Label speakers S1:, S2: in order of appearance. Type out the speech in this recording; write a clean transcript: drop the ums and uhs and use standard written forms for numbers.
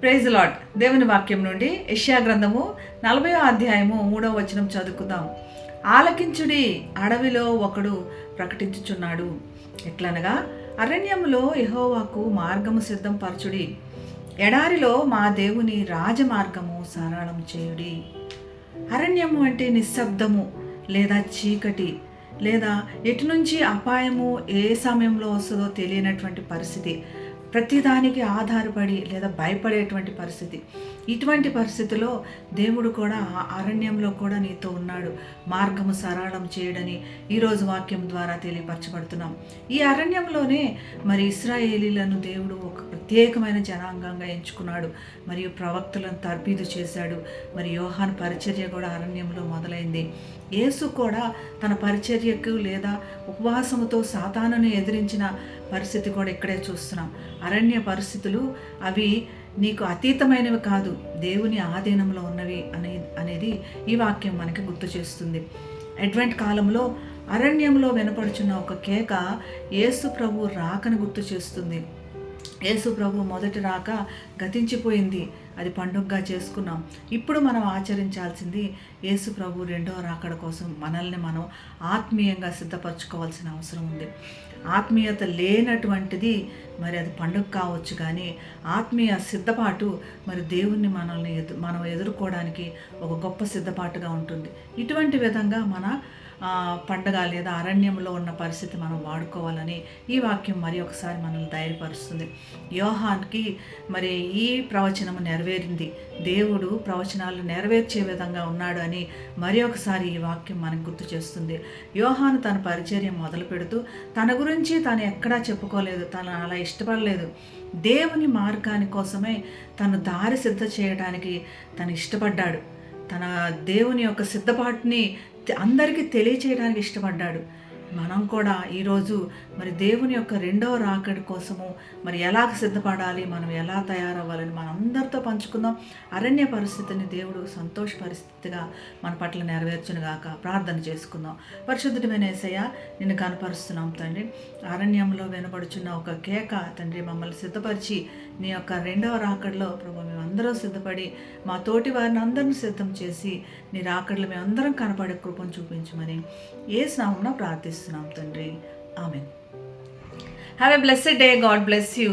S1: Praise lord. దేవుని వాక్యం నుండి యెషయా గ్రంథము 40వ అధ్యాయము 3వ వచనం చదువుకుందాం. ఆలకించుడి, అడవిలో ఒకడు ప్రకటించుచున్నాడు. ఎట్లనగా, అరణ్యములో యెహోవాకు మార్గము సిద్ధం పరచుడి, ఎడారిలో మా దేవుని రాజమార్గము సరళం చేయుడి. అరణ్యము అంటే నిశ్శబ్దము లేదా చీకటి, లేదా ఎటు నుంచి అపాయము ఏ సమయంలో వస్తుందో తెలియనటువంటి పరిస్థితి, ప్రతిదానికి ఆధారపడి లేదా భయపడేటువంటి పరిస్థితి. ఇటువంటి పరిస్థితిలో దేవుడు కూడా అరణ్యంలో కూడా నీతో ఉన్నాడు, మార్గము సరళం చేయడని ఈరోజు వాక్యం ద్వారా తెలియపరచబడుతున్నాం. ఈ అరణ్యంలోనే మరి ఇశ్రాయేలీలను దేవుడు ఒక ప్రత్యేకమైన జనాంగంగా ఎంచుకున్నాడు, మరియు ప్రవక్తలను తర్బీదు చేశాడు. మరి యోహాను పరిచర్య కూడా అరణ్యంలో మొదలైంది. యేసు కూడా తన పరిచర్యకు లేదా ఉపవాసముతో సాతానుని ఎదిరించిన పరిస్థితి కూడా ఇక్కడే చూస్తున్నాం. అరణ్య పరిస్థితులు అవి నీకు అతీతమైనవి కాదు, దేవుని ఆధీనంలో ఉన్నవి అనేది ఈ వాక్యం మనకి గుర్తు చేస్తుంది. అడ్వెంట్ కాలంలో అరణ్యంలో వినపడుచున్న ఒక కేక యేసు ప్రభు రాకను గుర్తు చేస్తుంది. యేసు ప్రభు మొదటి రాక గతించిపోయింది, అది పండుగగా చేసుకున్నాం. ఇప్పుడు మనం ఆచరించాల్సింది యేసు ప్రభు రెండవ రాకడ కోసం మనల్ని మనం ఆత్మీయంగా సిద్ధపరచుకోవాల్సిన అవసరం ఉంది. ఆత్మీయత లేనటువంటిది మరి అది పండుగ కావచ్చు, కానీ ఆత్మీయ సిద్ధపాటు మరి దేవుణ్ణి మనం ఎదుర్కోవడానికి ఒక గొప్ప సిద్ధపాటుగా ఉంటుంది. ఇటువంటి విధంగా మన పండగ లేదా అరణ్యంలో ఉన్న పరిస్థితి మనం వాడుకోవాలని ఈ వాక్యం మరి ఒకసారి మనల్ని ధైర్యపరుస్తుంది. యోహాన్కి మరి ఈ ప్రవచనము నెరవేరింది, దేవుడు ప్రవచనాలు నెరవేర్చే విధంగా ఉన్నాడు అని మరి ఒకసారి ఈ వాక్యం మనకు గుర్తు చేస్తుంది. యోహాను తన పరిచర్య మొదలు పెడుతూ తన గురించి తను ఎక్కడా చెప్పుకోలేదు, తను అలా ఇష్టపడలేదు. దేవుని మార్గాని కోసమే తను దారి సిద్ధ చేయడానికి తను ఇష్టపడ్డాడు. తన దేవుని యొక్క సిద్ధపాటుని అందరికీ తెలియచేయడానికి ఇష్టపడ్డాడు. మనం కూడా ఈరోజు మరి దేవుని యొక్క రెండవ రాకడి కోసము మరి ఎలా సిద్ధపడాలి, మనం ఎలా తయారవ్వాలని మన అందరితో పంచుకుందాం. అరణ్య పరిస్థితిని దేవుడు సంతోష పరిస్థితిగా మన పట్ల నెరవేర్చునుగాక. ప్రార్థన చేసుకుందాం. పరిశుద్ధమైన యేసయ్య, నిన్ను కనపరుస్తున్నాం తండ్రి. అరణ్యంలో వినపడుచున్న ఒక కేక తండ్రి, మమ్మల్ని సిద్ధపరిచి నీ యొక్క రెండవ రాకడలో ప్రభు మేమందరం సిద్ధపడి మా తోటి వారిని అందరిని సిద్ధం చేసి నీ రాకడలో మేమందరం కనపడే కృపను చూపించమని యేసు నామమున ప్రార్థిస్తున్నాం తండ్రి. Amen. Have a blessed day. God bless you.